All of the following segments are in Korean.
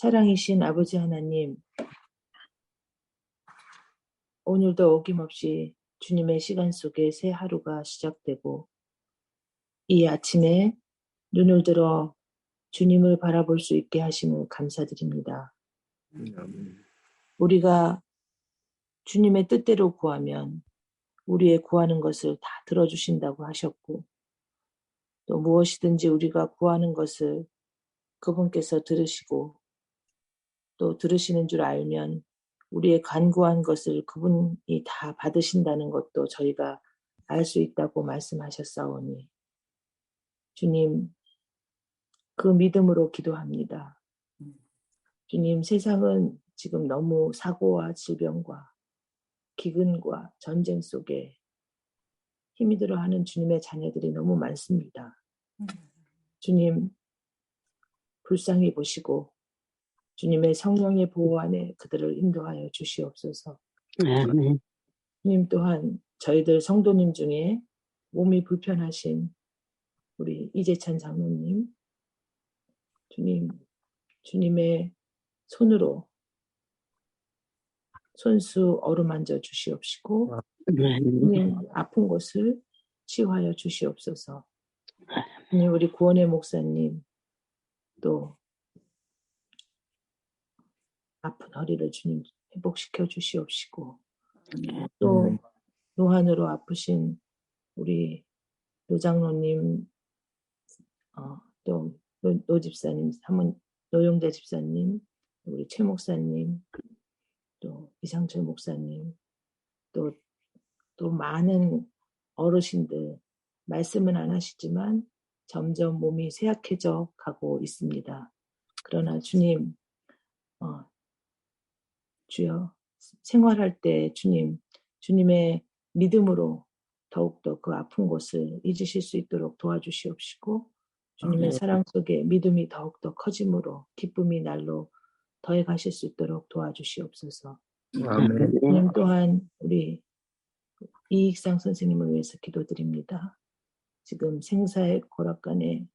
사랑이신 아버지 하나님, 오늘도 어김없이 주님의 시간 속에 새 하루가 시작되고 이 아침에 눈을 들어 주님을 바라볼 수 있게 하심을 감사드립니다. 우리가 주님의 뜻대로 구하면 우리의 구하는 것을 다 들어주신다고 하셨고, 또 무엇이든지 우리가 구하는 것을 그분께서 들으시고 또 들으시는 줄 알면 우리의 간구한 것을 그분이 다 받으신다는 것도 저희가 알 수 있다고 말씀하셨사오니, 주님, 그 믿음으로 기도합니다. 주님, 세상은 지금 너무 사고와 질병과 기근과 전쟁 속에 힘이 들어하는 주님의 자녀들이 너무 많습니다. 주님, 불쌍히 보시고 주님의 성령의 보호 안에 그들을 인도하여 주시옵소서. 아멘. 주님 또한 저희들 성도님 중에 몸이 불편하신 우리 이재찬 장로님, 주님의 손으로 손수 어루만져 주시옵시고 주님 아픈 곳을 치유하여 주시옵소서. 주님, 우리 구원의 목사님 또 아픈 허리를 주님 회복시켜 주시옵시고, 또 노환으로 아프신 우리 노장로님, 또 노 집사님, 노영대 집사님, 우리 최 목사님, 또 이상철 목사님, 또 많은 어르신들, 말씀은 안 하시지만 점점 몸이 쇠약해져 가고 있습니다. 그러나 주님, 주여, 생활할 때 주님의 믿음으로 더욱더 그 아픈 곳을 잊으실 수 있도록 도와주시옵시고, 주님의 사랑 속에 믿음이 더욱더 커짐으로 기쁨이 날로 더해 가실 수 있도록 도와주시옵소서. 주님 또한 우리 이익상 선생님을 위해서 기도드립니다. 지금 생사의 고락간에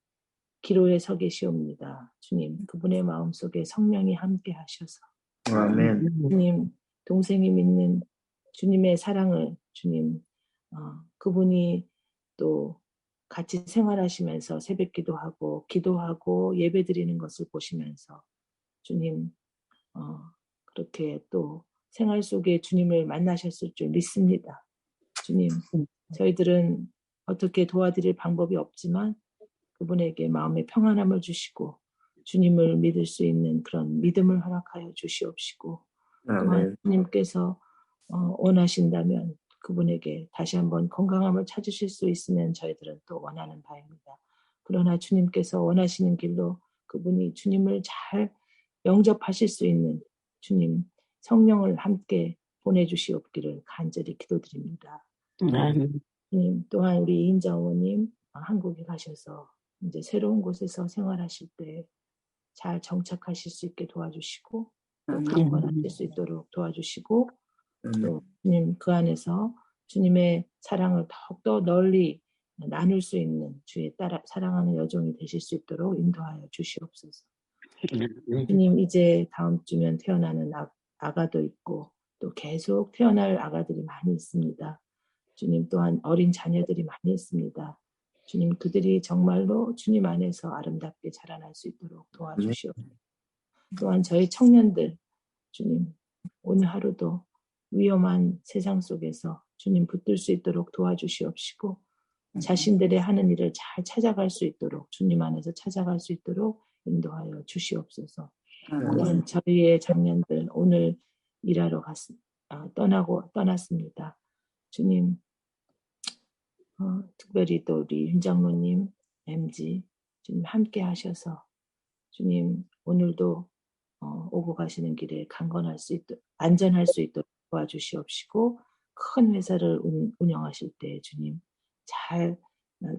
기로에 서 계시옵니다. 주님, 그분의 마음속에 성령이 함께 하셔서 주님, 동생이 믿는 주님의 사랑을 주님, 그분이 또 같이 생활하시면서 새벽 기도하고 예배 드리는 것을 보시면서 주님, 그렇게 또 생활 속에 주님을 만나셨을 줄 믿습니다. 주님, 저희들은 어떻게 도와드릴 방법이 없지만 그분에게 마음의 평안함을 주시고 주님을 믿을 수 있는 그런 믿음을 허락하여 주시옵시고, 또한 주님께서 원하신다면 그분에게 다시 한번 건강함을 찾으실 수 있으면 저희들은 또 원하는 바입니다. 그러나 주님께서 원하시는 길로 그분이 주님을 잘 영접하실 수 있는 주님 성령을 함께 보내주시옵기를 간절히 기도드립니다. 주님, 또한 우리 이인자 어머님 한국에 가셔서 이제 새로운 곳에서 생활하실 때 잘 정착하실 수 있게 도와주시고 또 강건하실 수 있도록 도와주시고, 또 주님 그 안에서 주님의 사랑을 더욱더 널리 나눌 수 있는 주의 따라 사랑하는 여종이 되실 수 있도록 인도하여 주시옵소서. 주님, 이제 다음 주면 태어나는 아가도 있고 또 계속 태어날 아가들이 많이 있습니다. 주님, 또한 어린 자녀들이 많이 있습니다. 주님, 그들이 정말로 주님 안에서 아름답게 자라날 수 있도록 도와주시옵소서. 또한 저희 청년들, 주님, 오늘 하루도 위험한 세상 속에서 주님 붙들 수 있도록 도와주시옵시고, 자신들의 하는 일을 잘 찾아갈 수 있도록, 주님 안에서 찾아갈 수 있도록 인도하여 주시옵소서. 또한 저희의 장년들 오늘 일하러 떠났습니다. 주님, 특별히 또 우리 윤장로님, MG 주님 함께 하셔서 주님 오늘도 오고 가시는 길에 강건할 수 있도록, 안전할 수 있도록 도와주시옵시고, 큰 회사를 운영하실 때 주님 잘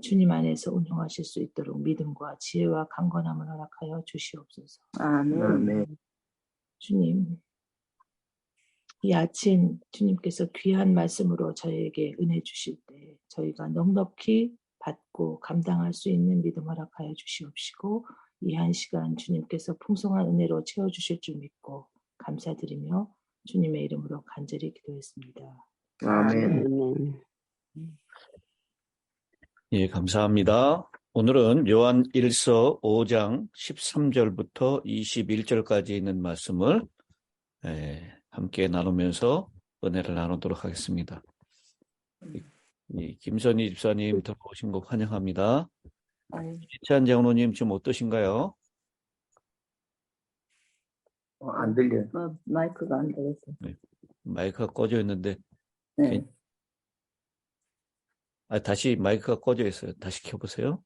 주님 안에서 운영하실 수 있도록 믿음과 지혜와 강건함을 허락하여 주시옵소서. 아멘. 주님, 이 아침 주님께서 귀한 말씀으로 저희에게 은혜 주실 때 저희가 넉넉히 받고 감당할 수 있는 믿음 허락하여 주시옵시고, 이 한 시간 주님께서 풍성한 은혜로 채워주실 줄 믿고 감사드리며 주님의 이름으로 간절히 기도했습니다. 아멘. 아멘. 예, 감사합니다. 오늘은 요한 1서 5장 13절부터 21절까지 있는 말씀을 함께 나누면서 은혜를 나누도록 하겠습니다. 김선희 집사님 들어오신 거 환영합니다. 이찬 장로님 지금 어떠신가요? 안 들려요. 마이크가 안 들렸어요. 네, 마이크가 꺼져 있는데 네. 다시 마이크가 꺼져 있어요. 다시 켜보세요.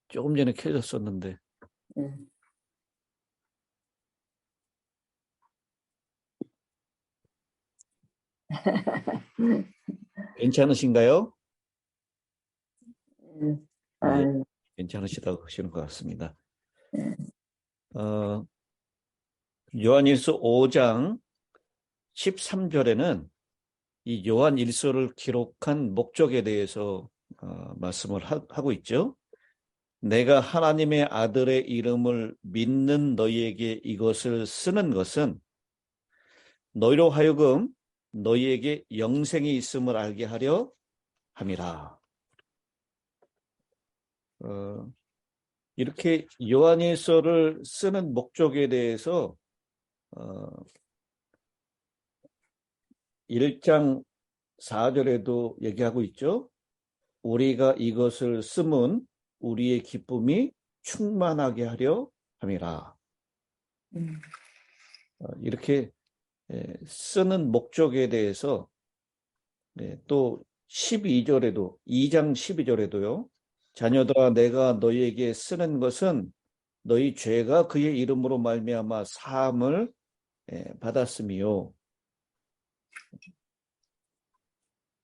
조금 전에 켜졌었는데. 네. 괜찮으신가요? 네. 네, 괜찮으시다고 하시는 것 같습니다. 요한일서 5장 13절에는 이 요한 일서를 기록한 목적에 대해서 말씀을 하고 있죠. 내가 하나님의 아들의 이름을 믿는 너희에게 이것을 쓰는 것은 너희로 하여금 너희에게 영생이 있음을 알게 하려 함이라. 이렇게 요한일서를 쓰는 목적에 대해서 1장 4절에도 얘기하고 있죠. 우리가 이것을 쓰면 우리의 기쁨이 충만하게 하려 함이라. 이렇게 쓰는 목적에 대해서 또 12절에도 2장 12절에도요. 자녀들아 내가 너희에게 쓰는 것은 너희 죄가 그의 이름으로 말미암아 사함을 받았음이요.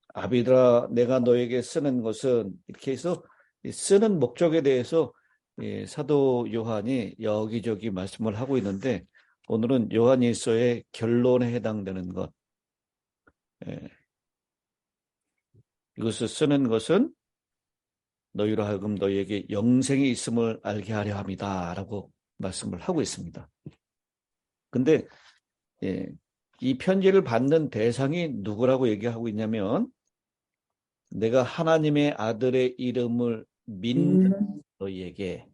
아비들아 내가 너에게 쓰는 것은 이렇게 해서 쓰는 목적에 대해서 사도 요한이 여기저기 말씀을 하고 있는데 오늘은 요한일서의 결론에 해당되는 것, 이것을 쓰는 것은 너희로 하여금 너희에게 영생이 있음을 알게 하려 함이다 라고 말씀을 하고 있습니다. 근데 이 편지를 받는 대상이 누구라고 얘기하고 있냐면 내가 하나님의 아들의 이름을 믿는 너희에게.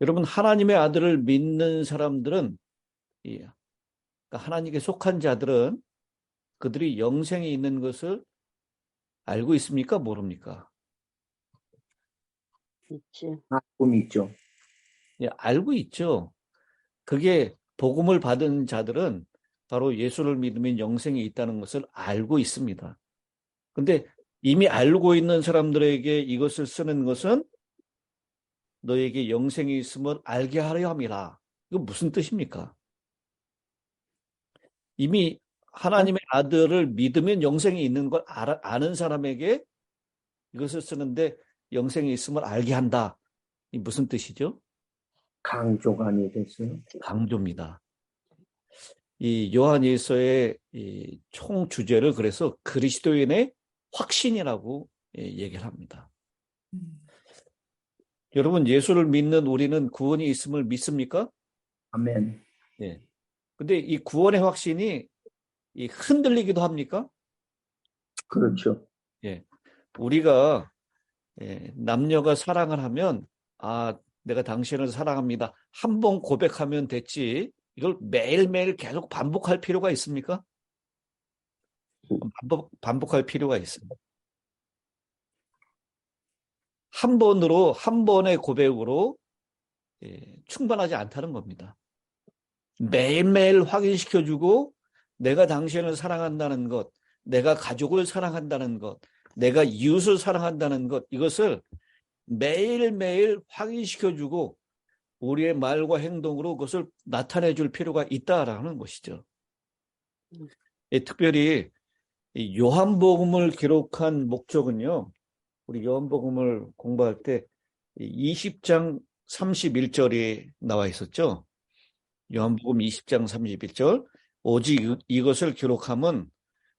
여러분 하나님의 아들을 믿는 사람들은 그러니까 하나님께 속한 자들은 그들이 영생이 있는 것을 알고 있습니까? 모릅니까? 있지. 꿈이 있죠. 예, 알고 있죠. 그게 복음을 받은 자들은 바로 예수를 믿으면 영생이 있다는 것을 알고 있습니다. 근데 이미 알고 있는 사람들에게 이것을 쓰는 것은 너에게 영생이 있음을 알게 하려 함이라. 이거 무슨 뜻입니까? 이미 하나님의 아들을 믿으면 영생이 있는 걸 아는 사람에게 이것을 쓰는데 영생이 있음을 알게 한다. 이 무슨 뜻이죠? 강조가 아니겠어요? 강조입니다. 이 요한일서의 이 총 주제를 그래서 그리스도인의 확신이라고 얘기를 합니다. 여러분 예수를 믿는 우리는 구원이 있음을 믿습니까? 아멘. 네. 근데 이 구원의 확신이 흔들리기도 합니까? 그렇죠. 예. 우리가 남녀가 사랑을 하면 내가 당신을 사랑합니다. 한 번 고백하면 됐지. 이걸 매일매일 계속 반복할 필요가 있습니까? 반복할 필요가 있습니다. 한 번의 고백으로 충분하지 않다는 겁니다. 매일매일 확인시켜주고 내가 당신을 사랑한다는 것, 내가 가족을 사랑한다는 것, 내가 이웃을 사랑한다는 것, 이것을 매일매일 확인시켜주고 우리의 말과 행동으로 그것을 나타내 줄 필요가 있다라는 것이죠. 특별히 이 요한복음을 기록한 목적은요. 우리 요한복음을 공부할 때 20장 31절이 나와 있었죠. 요한복음 20장 31절 오직 이것을 기록함은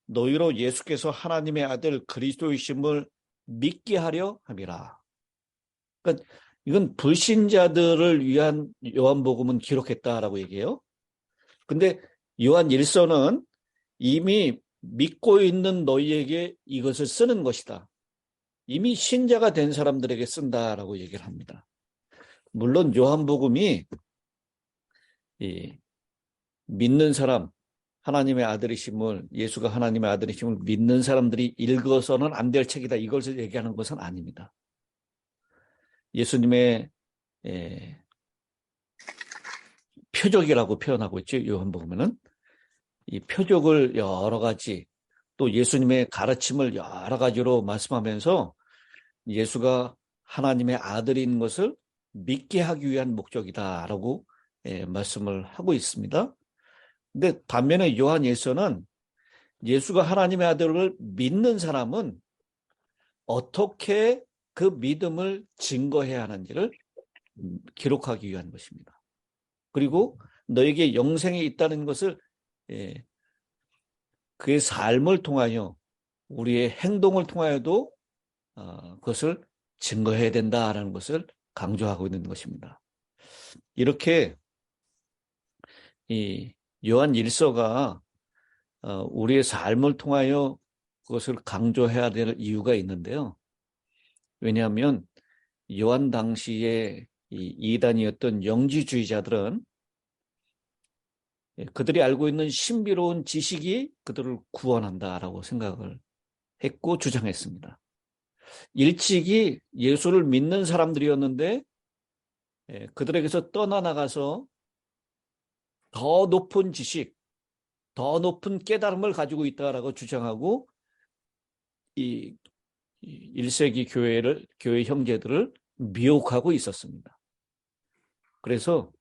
너희로 예수께서 하나님의 아들 그리스도이심을 믿게 하려 함이라. 그러니까 이건 불신자들을 위한 요한복음은 기록했다라고 얘기해요. 근데 요한 1서는 이미 믿고 있는 너희에게 이것을 쓰는 것이다. 이미 신자가 된 사람들에게 쓴다라고 얘기를 합니다. 물론 요한복음이 이 믿는 사람, 하나님의 아들이심을, 예수가 하나님의 아들이심을 믿는 사람들이 읽어서는 안 될 책이다, 이것을 얘기하는 것은 아닙니다. 예수님의 표적이라고 표현하고 있죠. 요한복음에는 이 표적을 여러 가지, 또 예수님의 가르침을 여러 가지로 말씀하면서 예수가 하나님의 아들인 것을 믿게 하기 위한 목적이다라고 말씀을 하고 있습니다. 근데 반면에 요한 1서는 예수가 하나님의 아들을 믿는 사람은 어떻게 그 믿음을 증거해야 하는지를 기록하기 위한 것입니다. 그리고 너에게 영생이 있다는 것을 그의 삶을 통하여, 우리의 행동을 통하여도 그것을 증거해야 된다라는 것을 강조하고 있는 것입니다. 이렇게 이 요한 1서가 우리의 삶을 통하여 그것을 강조해야 될 이유가 있는데요. 왜냐하면 요한 당시에 이 이단이었던 영지주의자들은 그들이 알고 있는 신비로운 지식이 그들을 구원한다라고 생각을 했고 주장했습니다. 일찍이 예수를 믿는 사람들이었는데 그들에게서 떠나나가서 더 높은 지식, 더 높은 깨달음을 가지고 있다라고 주장하고 이 1세기 교회 형제들을 미혹하고 있었습니다. 그래서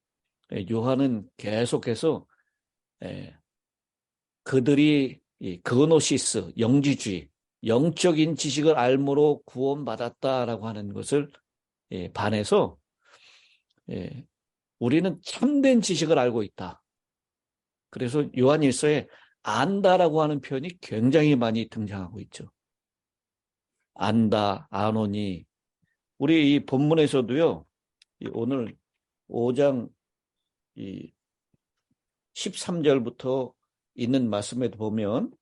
요한은 계속해서 그들이 그노시스, 영지주의, 영적인 지식을 알므로 구원받았다라고 하는 것을 반해서 우리는 참된 지식을 알고 있다. 그래서 요한 1서에 안다라고 하는 표현이 굉장히 많이 등장하고 있죠. 안다, 아노니. 우리 이 본문에서도요, 오늘 5장 13절부터 있는 말씀에도 보면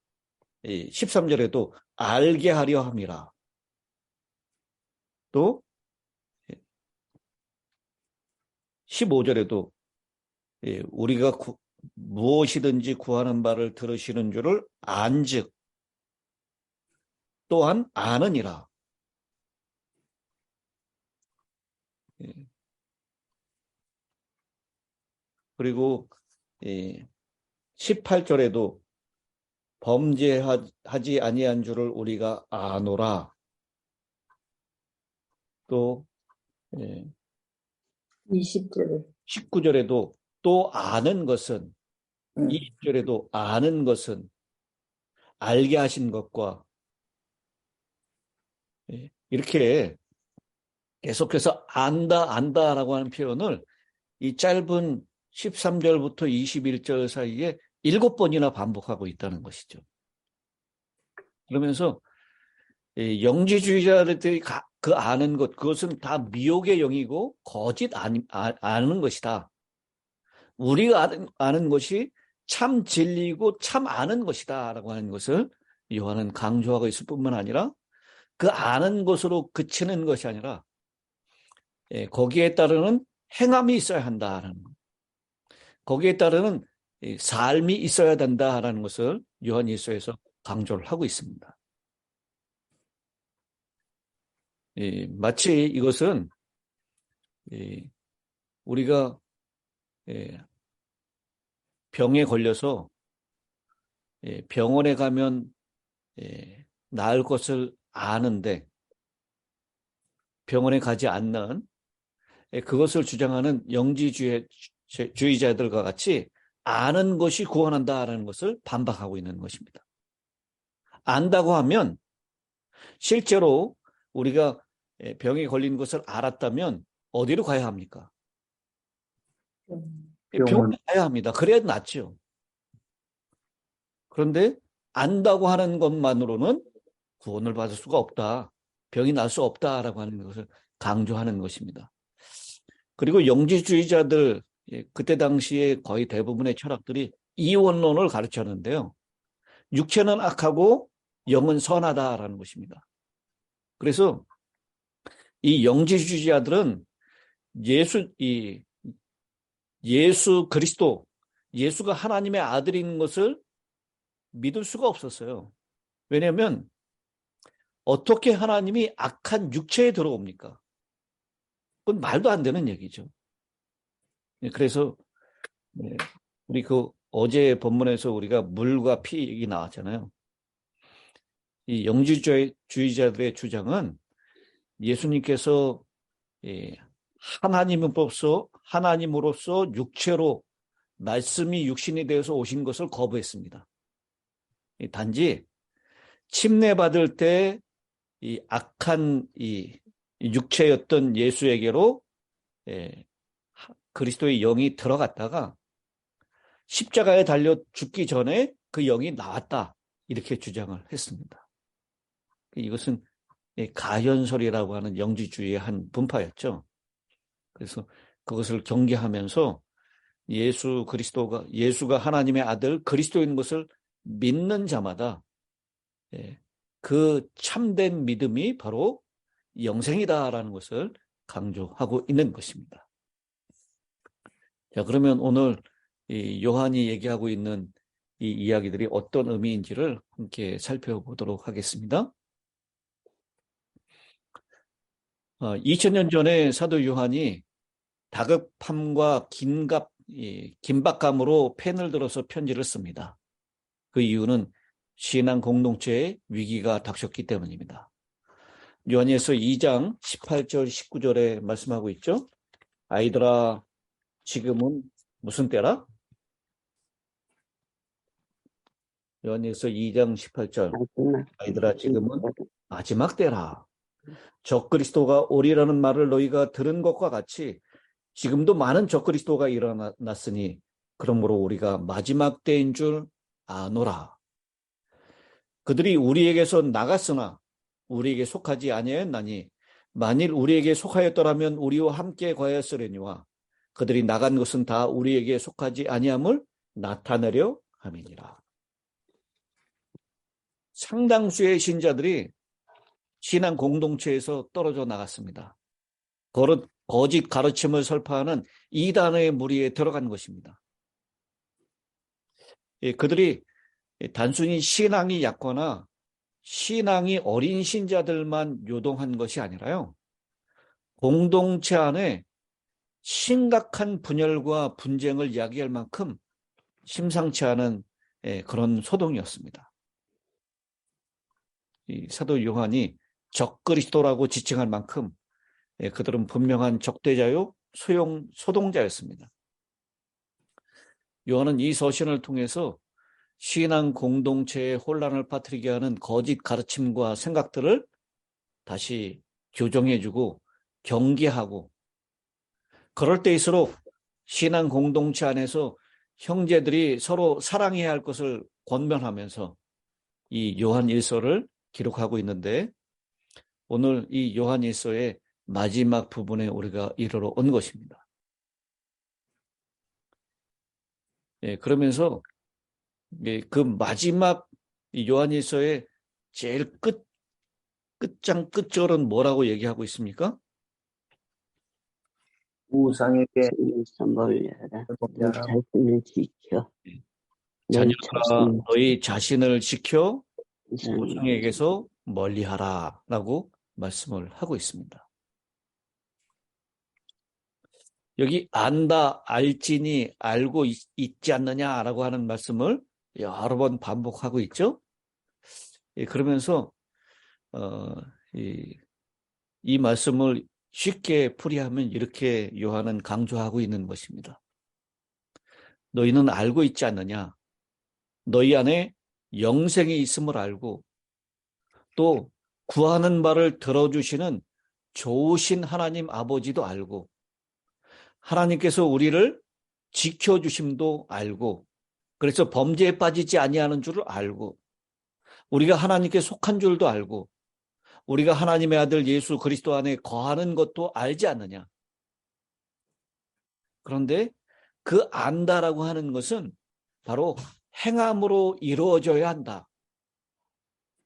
13절에도 알게 하려 함이라. 또 15절에도 우리가 무엇이든지 구하는 바를 들으시는 줄을 안즉 또한 아느니라. 그리고 18절에도 범죄하지 아니한 줄을 우리가 아노라. 또 20절에 19절에도 또 아는 것은, 20절에도 아는 것은 알게 하신 것과 이렇게 계속해서 안다라고 하는 표현을 이 짧은 13절부터 21절 사이에 7번이나 반복하고 있다는 것이죠. 그러면서 영지주의자들이 그 아는 것, 그것은 다 미혹의 영이고 거짓 아는 것이다. 우리가 아는 것이 참 진리이고 참 아는 것이다 라고 하는 것을 요한은 강조하고 있을 뿐만 아니라 그 아는 것으로 그치는 것이 아니라 거기에 따르는 행함이 있어야 한다라는 것. 거기에 따르는 삶이 있어야 된다라는 것을 요한 1서에서 강조를 하고 있습니다. 마치 이것은 우리가 병에 걸려서 병원에 가면 나을 것을 아는데 병원에 가지 않는 그것을 주장하는 영지주의자들과 같이 아는 것이 구원한다라는 것을 반박하고 있는 것입니다. 안다고 하면 실제로 우리가 병에 걸린 것을 알았다면 어디로 가야 합니까? 병원에 가야 합니다. 그래야 낫죠. 그런데 안다고 하는 것만으로는 구원을 받을 수가 없다. 병이 날 수 없다라고 하는 것을 강조하는 것입니다. 그리고 영지주의자들, 그때 당시에 거의 대부분의 철학들이 이원론을 가르쳤는데요. 육체는 악하고 영은 선하다라는 것입니다. 그래서 이 영지주의자들은 예수 그리스도, 예수가 하나님의 아들인 것을 믿을 수가 없었어요. 왜냐하면 어떻게 하나님이 악한 육체에 들어옵니까? 그건 말도 안 되는 얘기죠. 그래서 우리 어제 본문에서 우리가 물과 피 얘기 나왔잖아요. 이 영지주의자들의 주장은 예수님께서 하나님으로서 육체로 말씀이 육신이 되어서 오신 것을 거부했습니다. 단지 침례받을 때 이 악한 이 육체였던 예수에게로 그리스도의 영이 들어갔다가 십자가에 달려 죽기 전에 그 영이 나왔다, 이렇게 주장을 했습니다. 이것은 가현설이라고 하는 영지주의의 한 분파였죠. 그래서 그것을 경계하면서 예수가 하나님의 아들 그리스도인 것을 믿는 자마다 그 참된 믿음이 바로 영생이다라는 것을 강조하고 있는 것입니다. 자, 그러면 오늘 이 요한이 얘기하고 있는 이 이야기들이 어떤 의미인지를 함께 살펴보도록 하겠습니다. 2000년 전에 사도 요한이 다급함과 긴박감으로 펜을 들어서 편지를 씁니다. 그 이유는 신앙 공동체의 위기가 닥쳤기 때문입니다. 요한일서 2장 18절 19절에 말씀하고 있죠. 아이들아, 지금은 무슨 때라? 요한일서 2장 18절. 아이들아, 지금은 마지막 때라. 적그리스도가 오리라는 말을 너희가 들은 것과 같이 지금도 많은 적그리스도가 일어났으니 그러므로 우리가 마지막 때인 줄 아노라. 그들이 우리에게서 나갔으나 우리에게 속하지 아니하였나니 만일 우리에게 속하였더라면 우리와 함께 거하였으려니와 그들이 나간 것은 다 우리에게 속하지 아니함을 나타내려 함이니라. 상당수의 신자들이 신앙 공동체에서 떨어져 나갔습니다. 거짓 가르침을 설파하는 이단의 무리에 들어간 것입니다. 그들이 단순히 신앙이 얕거나 신앙이 어린 신자들만 요동한 것이 아니라요, 공동체 안에 심각한 분열과 분쟁을 야기할 만큼 심상치 않은 그런 소동이었습니다. 이 사도 요한이 적그리스도라고 지칭할 만큼 그들은 분명한 적대자요 소동자였습니다. 요한은 이 서신을 통해서 신앙 공동체의 혼란을 퍼뜨리게 하는 거짓 가르침과 생각들을 다시 교정해주고 경계하고, 그럴 때일수록 신앙 공동체 안에서 형제들이 서로 사랑해야 할 것을 권면하면서 이 요한 일서를 기록하고 있는데, 오늘 이 요한 일서의 마지막 부분에 우리가 이르러 온 것입니다. 그러면서 그 마지막 요한일서의 제일 끝장 끝절은 뭐라고 얘기하고 있습니까? 우상에게 멀리하라. 너 자신을 지켜. 자녀들아, 너희 자신을 지켜 우상에게서 멀리하라 라고 말씀을 하고 있습니다. 여기 안다, 알지니 알고 있지 않느냐라고 하는 말씀을 여러 번 반복하고 있죠. 그러면서 이 말씀을 쉽게 풀이하면 이렇게 요한은 강조하고 있는 것입니다. 너희는 알고 있지 않느냐? 너희 안에 영생이 있음을 알고 또 구하는 바를 들어주시는 좋으신 하나님 아버지도 알고 하나님께서 우리를 지켜주심도 알고, 그래서 범죄에 빠지지 아니하는 줄을 알고, 우리가 하나님께 속한 줄도 알고, 우리가 하나님의 아들 예수 그리스도 안에 거하는 것도 알지 않느냐. 그런데 그 안다라고 하는 것은 바로 행함으로 이루어져야 한다.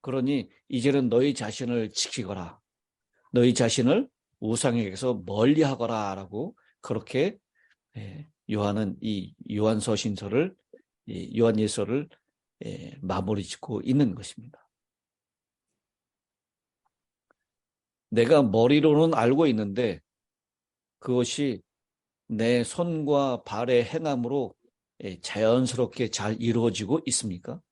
그러니 이제는 너희 자신을 지키거라. 너희 자신을 우상에게서 멀리하거라 라고 그렇게 요한은 이 요한서신서를 요한일서를 마무리 짓고 있는 것입니다. 내가 머리로는 알고 있는데 그것이 내 손과 발의 행함으로 자연스럽게 잘 이루어지고 있습니까?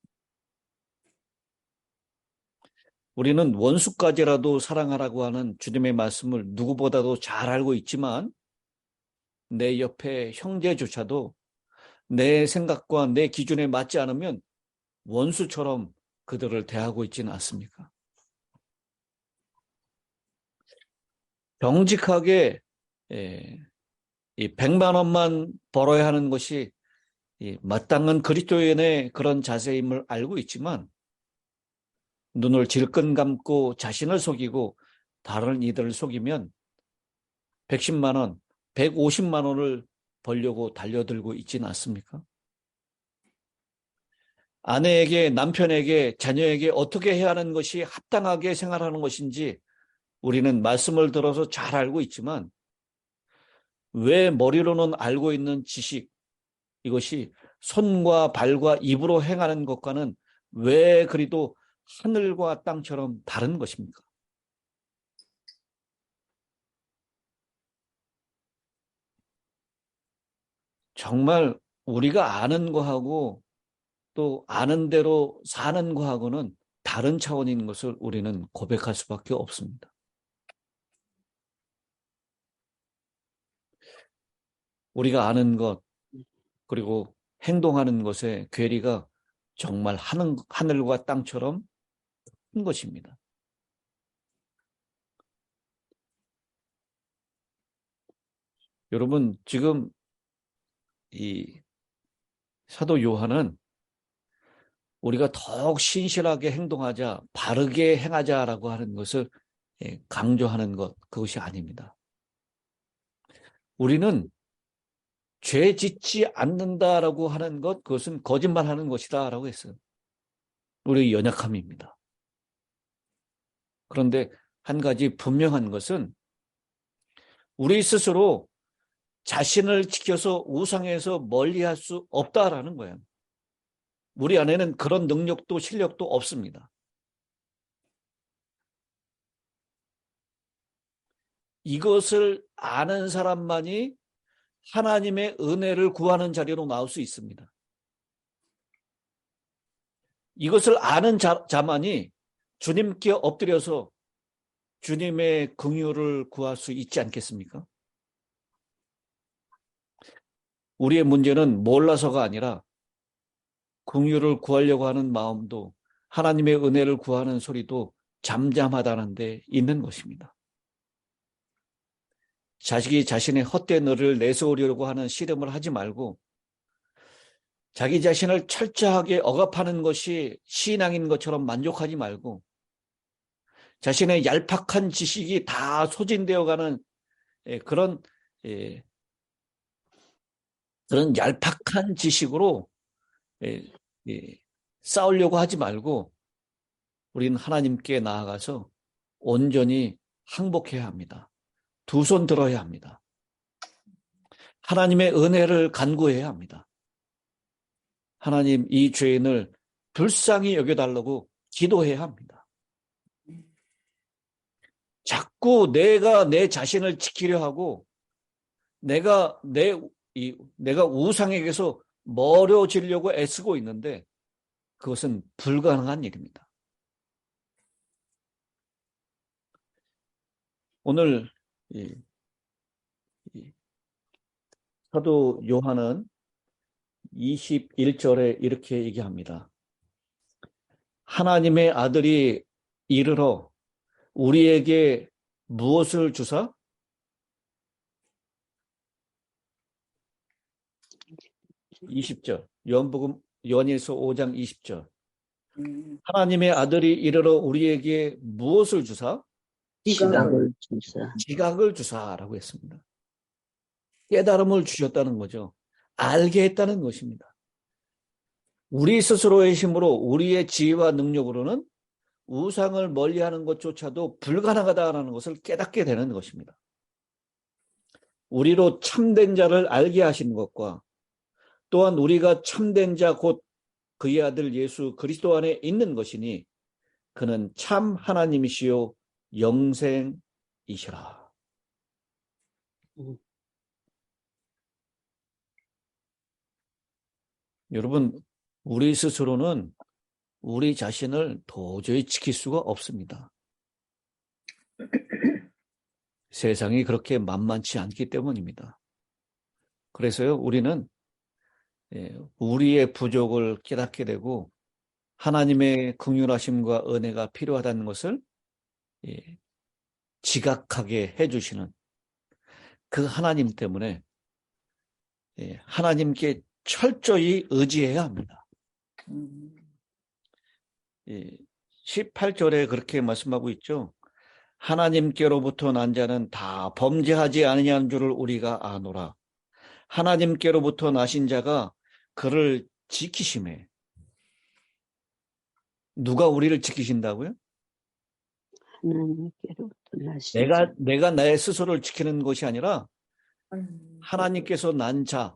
우리는 원수까지라도 사랑하라고 하는 주님의 말씀을 누구보다도 잘 알고 있지만 내 옆에 형제조차도 내 생각과 내 기준에 맞지 않으면 원수처럼 그들을 대하고 있지는 않습니까? 정직하게 이 100만 원만 벌어야 하는 것이 마땅한 그리스도인의 그런 자세임을 알고 있지만 눈을 질끈 감고 자신을 속이고 다른 이들을 속이면 110만 원, 150만 원을 벌려고 달려들고 있지는 않습니까? 아내에게, 남편에게, 자녀에게 어떻게 해야 하는 것이 합당하게 생활하는 것인지 우리는 말씀을 들어서 잘 알고 있지만 왜 머리로는 알고 있는 지식, 이것이 손과 발과 입으로 행하는 것과는 왜 그리도 하늘과 땅처럼 다른 것입니까? 정말 우리가 아는 거하고 또 아는 대로 사는 거하고는 다른 차원인 것을 우리는 고백할 수밖에 없습니다. 우리가 아는 것 그리고 행동하는 것의 괴리가 정말 하늘과 땅처럼 큰 것입니다. 여러분, 지금 이 사도 요한은 우리가 더욱 신실하게 행동하자, 바르게 행하자라고 하는 것을 강조하는 것, 그것이 아닙니다. 우리는 죄 짓지 않는다라고 하는 것, 그것은 거짓말하는 것이다라고 했어요. 우리의 연약함입니다. 그런데 한 가지 분명한 것은 우리 스스로 자신을 지켜서 우상에서 멀리할 수 없다라는 거예요. 우리 안에는 그런 능력도 실력도 없습니다. 이것을 아는 사람만이 하나님의 은혜를 구하는 자리로 나올 수 있습니다. 이것을 아는 자만이 주님께 엎드려서 주님의 긍휼을 구할 수 있지 않겠습니까? 우리의 문제는 몰라서가 아니라 긍휼을 구하려고 하는 마음도 하나님의 은혜를 구하는 소리도 잠잠하다는 데 있는 것입니다. 자식이 자신의 헛된 의를 내세우려고 하는 씨름을 하지 말고 자기 자신을 철저하게 억압하는 것이 신앙인 것처럼 만족하지 말고 자신의 얄팍한 지식이 다 소진되어가는 그런 얄팍한 지식으로 싸우려고 하지 말고 우리는 하나님께 나아가서 온전히 항복해야 합니다. 두 손 들어야 합니다. 하나님의 은혜를 간구해야 합니다. 하나님, 이 죄인을 불쌍히 여겨달라고 기도해야 합니다. 자꾸 내가 내 자신을 지키려 하고 내가 우상에게서 멀어지려고 애쓰고 있는데 그것은 불가능한 일입니다. 오늘 사도 요한은 21절에 이렇게 얘기합니다. 하나님의 아들이 이르러 우리에게 무엇을 주사? 20절. 요한일서 5장 20절. 하나님의 아들이 이르러 우리에게 무엇을 주사? 지각을 주사. 지각을 주사라고 했습니다. 깨달음을 주셨다는 거죠. 알게 했다는 것입니다. 우리 스스로의 힘으로 우리의 지혜와 능력으로는 우상을 멀리하는 것조차도 불가능하다는 것을 깨닫게 되는 것입니다. 우리로 참된 자를 알게 하시는 것과 또한 우리가 참된 자 곧 그의 아들 예수 그리스도 안에 있는 것이니 그는 참 하나님이시요 영생이시라. 여러분, 우리 스스로는 우리 자신을 도저히 지킬 수가 없습니다. 세상이 그렇게 만만치 않기 때문입니다. 그래서요, 우리는 우리의 부족을 깨닫게 되고 하나님의 긍휼하심과 은혜가 필요하다는 것을 지각하게 해주시는 그 하나님 때문에 하나님께 철저히 의지해야 합니다. 18절에 그렇게 말씀하고 있죠. 하나님께로부터 난 자는 다 범죄하지 아니하는 줄을 우리가 아노라. 하나님께로부터 나신 자가 그를 지키심에. 누가 우리를 지키신다고요? 하나님께로부터 나신 자. 내가 나의 스스로를 지키는 것이 아니라 하나님께서 난 자,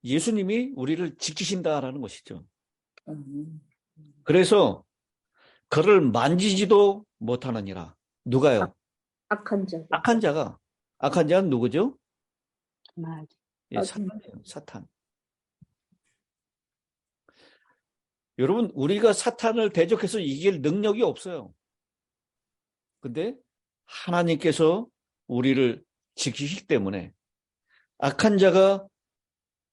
예수님이 우리를 지키신다라는 것이죠. 그래서 그를 만지지도 못하느니라. 누가요? 악한 자. 악한 자는 누구죠? 맞아. 사탄이에요. 사탄. 여러분, 우리가 사탄을 대적해서 이길 능력이 없어요. 근데 하나님께서 우리를 지키시기 때문에 악한 자가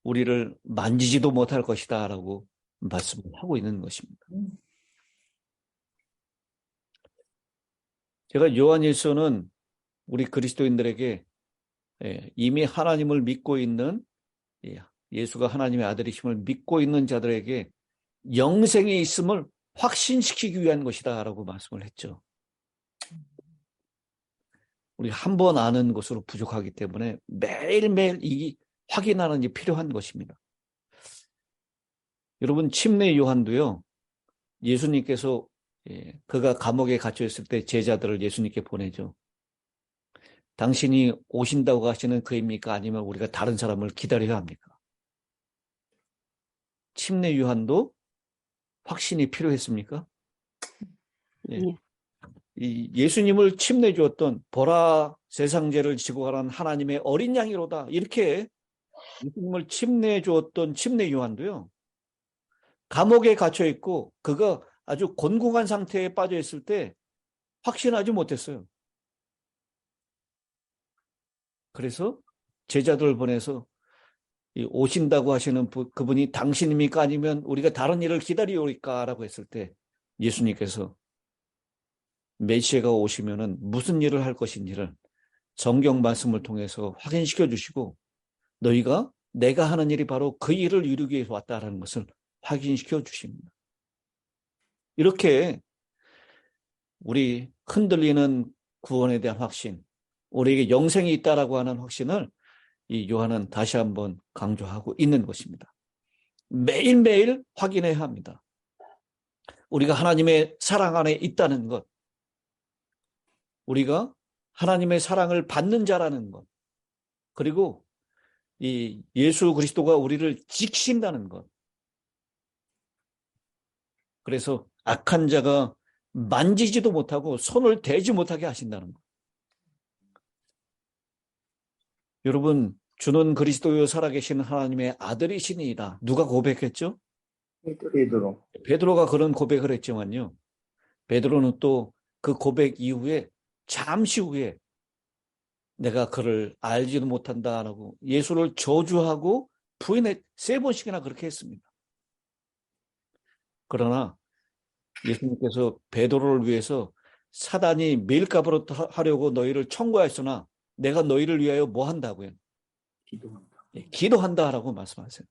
우리를 만지지도 못할 것이다 라고 말씀을 하고 있는 것입니다. 제가 요한일서는 우리 그리스도인들에게 이미 하나님을 믿고 있는, 예수가 하나님의 아들이심을 믿고 있는 자들에게 영생이 있음을 확신시키기 위한 것이다 라고 말씀을 했죠. 우리 한 번 아는 것으로 부족하기 때문에 매일매일 이 확인하는 게 필요한 것입니다. 여러분, 침례 요한도요, 예수님께서 그가 감옥에 갇혀 있을 때 제자들을 예수님께 보내죠. 당신이 오신다고 하시는 그입니까? 아니면 우리가 다른 사람을 기다려야 합니까? 침례 요한도 확신이 필요했습니까? 예수님을 침례 주었던 보라 세상 죄를 지고 가는 하나님의 어린 양이로다. 이렇게 예수님을 침례 주었던 침례 요한도요. 감옥에 갇혀 있고 그가 아주 곤궁한 상태에 빠져 있을 때 확신하지 못했어요. 그래서 제자들을 보내서 오신다고 하시는 그분이 당신입니까? 아니면 우리가 다른 일을 기다리오리까? 라고 했을 때 예수님께서 메시아가 오시면은 무슨 일을 할 것인지를 성경 말씀을 통해서 확인시켜 주시고 너희가 내가 하는 일이 바로 그 일을 이루기 위해서 왔다라는 것을 확인시켜 주십니다. 이렇게 우리 흔들리는 구원에 대한 확신, 우리에게 영생이 있다라고 하는 확신을 이 요한은 다시 한번 강조하고 있는 것입니다. 매일매일 확인해야 합니다. 우리가 하나님의 사랑 안에 있다는 것, 우리가 하나님의 사랑을 받는 자라는 것, 그리고 이 예수 그리스도가 우리를 지키신다는 것. 그래서 악한 자가 만지지도 못하고 손을 대지 못하게 하신다는 것. 여러분, 주는 그리스도요 살아계신 하나님의 아들이시니이다. 누가 고백했죠? 베드로. 베드로가 그런 고백을 했지만요. 베드로는 또 그 고백 이후에 잠시 후에 내가 그를 알지도 못한다라고 예수를 저주하고 부인해 3번씩이나 그렇게 했습니다. 그러나 예수님께서 베드로를 위해서 사단이 밀가부로 하려고 너희를 청구하였으나 내가 너희를 위하여 뭐 한다고요? 기도한다라고 말씀하세요.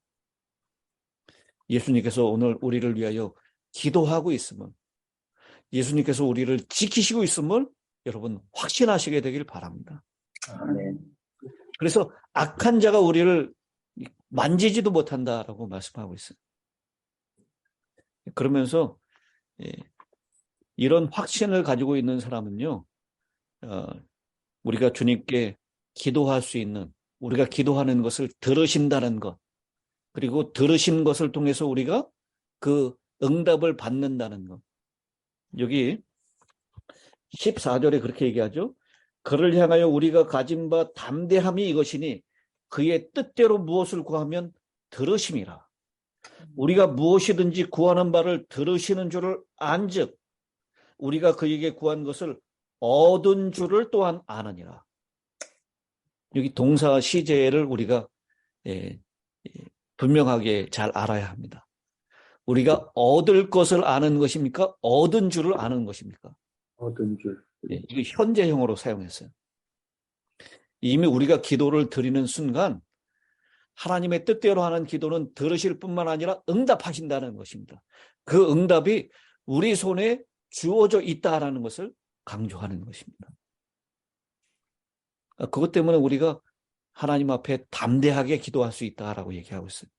예수님께서 오늘 우리를 위하여 기도하고 있음을, 예수님께서 우리를 지키시고 있음을 여러분 확신하시게 되길 바랍니다. 아멘. 그래서 악한 자가 우리를 만지지도 못한다라고 말씀하고 있어요. 그러면서 이런 확신을 가지고 있는 사람은요, 우리가 주님께 기도할 수 있는, 우리가 기도하는 것을 들으신다는 것, 그리고 들으신 것을 통해서 우리가 그 응답을 받는다는 것. 여기 14절에 그렇게 얘기하죠. 그를 향하여 우리가 가진 바 담대함이 이것이니 그의 뜻대로 무엇을 구하면 들으심이라. 우리가 무엇이든지 구하는 바를 들으시는 줄을 안즉 우리가 그에게 구한 것을 얻은 줄을 또한 아느니라. 여기 동사 시제를 우리가 분명하게 잘 알아야 합니다. 우리가 얻을 것을 아는 것입니까? 얻은 줄을 아는 것입니까? 얻은 줄. 이거 현재형으로 사용했어요. 이미 우리가 기도를 드리는 순간 하나님의 뜻대로 하는 기도는 들으실 뿐만 아니라 응답하신다는 것입니다. 그 응답이 우리 손에 주어져 있다라는 것을 강조하는 것입니다. 그것 때문에 우리가 하나님 앞에 담대하게 기도할 수 있다라고 얘기하고 있어요.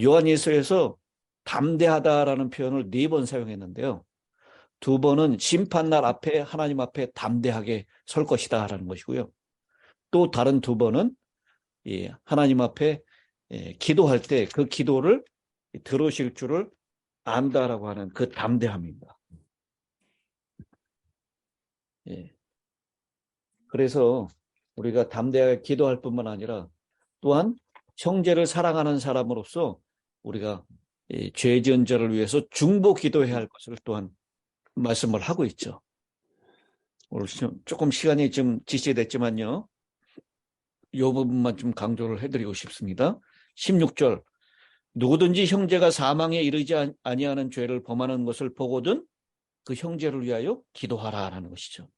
요한일서에서 담대하다라는 표현을 4번 사용했는데요. 2번은 심판날 앞에 하나님 앞에 담대하게 설 것이다라는 것이고요. 또 다른 2번은 하나님 앞에 기도할 때 그 기도를 들으실 줄을 안다라고 하는 그 담대함입니다. 그래서 우리가 담대하게 기도할 뿐만 아니라 또한 형제를 사랑하는 사람으로서 우리가 죄 지은 자를 위해서 중보 기도해야 할 것을 또한 말씀을 하고 있죠. 오늘 조금 시간이 좀 지체됐지만요. 이 부분만 좀 강조를 해드리고 싶습니다. 16절 누구든지 형제가 사망에 이르지 아니하는 죄를 범하는 것을 보거든 그 형제를 위하여 기도하라라는 것이죠.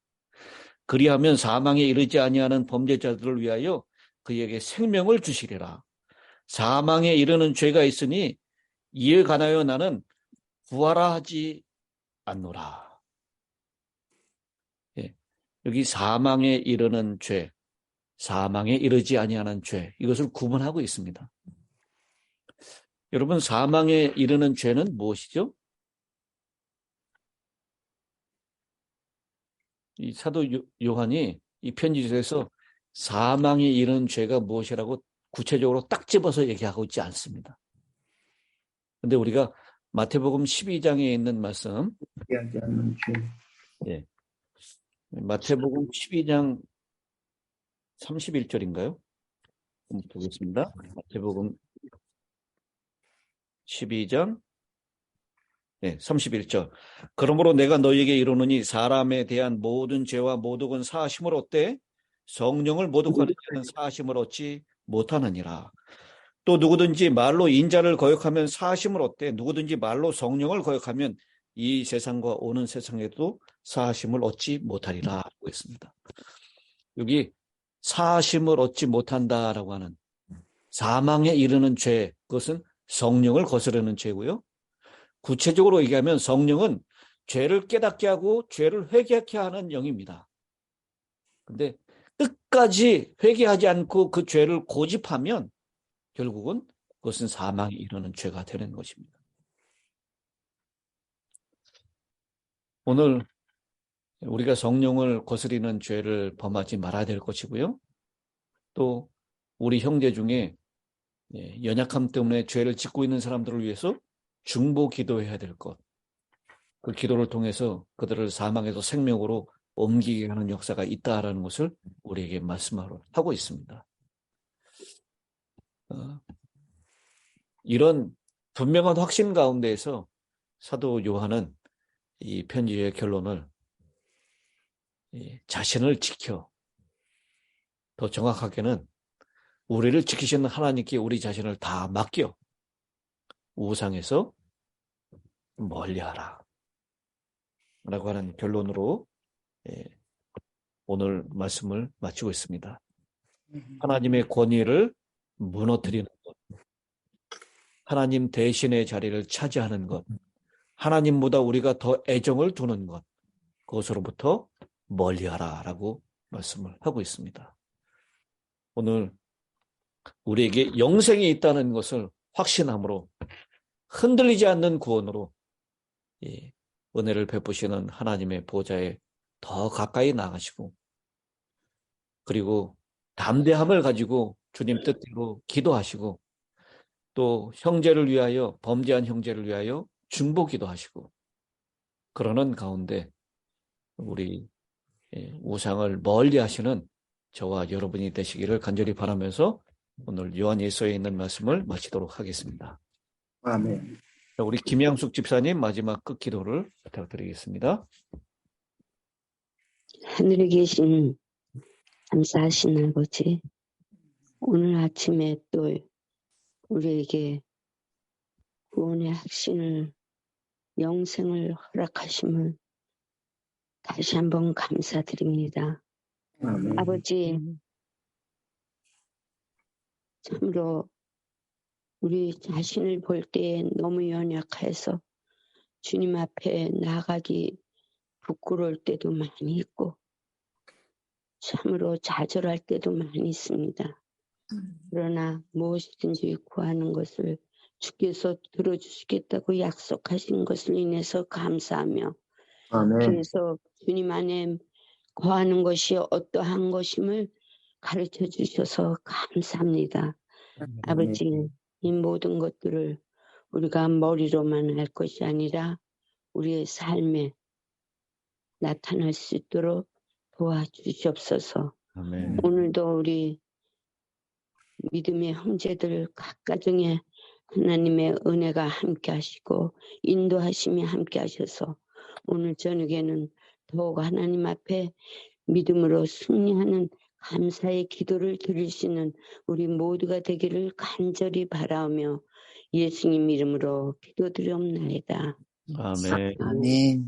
그리하면 사망에 이르지 아니하는 범죄자들을 위하여 그에게 생명을 주시리라. 사망에 이르는 죄가 있으니 이에 관하여 나는 구하라 하지 않노라. 여기 사망에 이르는 죄, 사망에 이르지 아니하는 죄, 이것을 구분하고 있습니다. 여러분, 사망에 이르는 죄는 무엇이죠? 이 사도 요한이 이 편지에서 사망에 이르는 죄가 무엇이라고 구체적으로 딱 집어서 얘기하고 있지 않습니다. 그런데 우리가 마태복음 12장에 있는 말씀, 하지 않는 죄. 마태복음 12장 31절인가요? 보겠습니다. 마태복음 12장 31절. 그러므로 내가 너희에게 이르노니 사람에 대한 모든 죄와 모독은 사하심을 얻되 성령을 모독하는 자는 사하심을 얻지 못하느니라. 또 누구든지 말로 인자를 거역하면 사하심을 얻되 누구든지 말로 성령을 거역하면 이 세상과 오는 세상에도 사하심을 얻지 못하리라 하고 있습니다. 여기 사하심을 얻지 못한다라고 하는 사망에 이르는 죄, 그것은 성령을 거스르는 죄고요. 구체적으로 얘기하면 성령은 죄를 깨닫게 하고 죄를 회개하게 하는 영입니다. 그런데 끝까지 회개하지 않고 그 죄를 고집하면 결국은 그것은 사망에 이르는 죄가 되는 것입니다. 오늘 우리가 성령을 거스리는 죄를 범하지 말아야 될 것이고요. 또 우리 형제 중에 연약함 때문에 죄를 짓고 있는 사람들을 위해서 중보 기도해야 될 것. 그 기도를 통해서 그들을 사망에서 생명으로 옮기게 하는 역사가 있다라는 것을 우리에게 말씀하고 있습니다. 이런 분명한 확신 가운데에서 사도 요한은 이 편지의 결론을 자신을 지켜, 더 정확하게는 우리를 지키시는 하나님께 우리 자신을 다 맡겨 우상에서 멀리하라 라고 하는 결론으로 오늘 말씀을 마치고 있습니다. 하나님의 권위를 무너뜨리는 것, 하나님 대신의 자리를 차지하는 것, 하나님보다 우리가 더 애정을 두는 것, 그것으로부터 멀리하라라고 말씀을 하고 있습니다. 오늘 우리에게 영생이 있다는 것을 확신함으로 흔들리지 않는 구원으로 은혜를 베푸시는 하나님의 보좌에 더 가까이 나가시고, 그리고 담대함을 가지고 주님 뜻대로 기도하시고, 또 형제를 위하여, 범죄한 형제를 위하여 중보기도 하시고, 그러는 가운데 우리 우상을 멀리 하시는 저와 여러분이 되시기를 간절히 바라면서 오늘 요한일서에 있는 말씀을 마치도록 하겠습니다. 아멘. 우리 김양숙 집사님 마지막 끝기도를 부탁드리겠습니다. 하늘에 계신 감사하신 아버지, 오늘 아침에 또 우리에게 구원의 확신을, 영생을 허락하심을 다시 한번 감사드립니다. 아멘. 아버지, 참으로 우리 자신을 볼 때 너무 연약해서 주님 앞에 나가기 부끄러울 때도 많이 있고 참으로 좌절할 때도 많이 있습니다. 그러나 무엇이든지 구하는 것을 주께서 들어주시겠다고 약속하신 것을 인해서 감사하며, 아멘. 그래서 주님 안에 거하는 것이 어떠한 것임을 가르쳐 주셔서 감사합니다. 아버지, 이 모든 것들을 우리가 머리로만 할 것이 아니라 우리의 삶에 나타날 수 있도록 도와주시옵소서. 아멘. 오늘도 우리 믿음의 형제들 각 가정에 하나님의 은혜가 함께 하시고 인도하심이 함께 하셔서 오늘 저녁에는 더욱 하나님 앞에 믿음으로 승리하는 감사의 기도를 드리시는 우리 모두가 되기를 간절히 바라며 예수님 이름으로 기도드리옵나이다. 아멘. 아멘.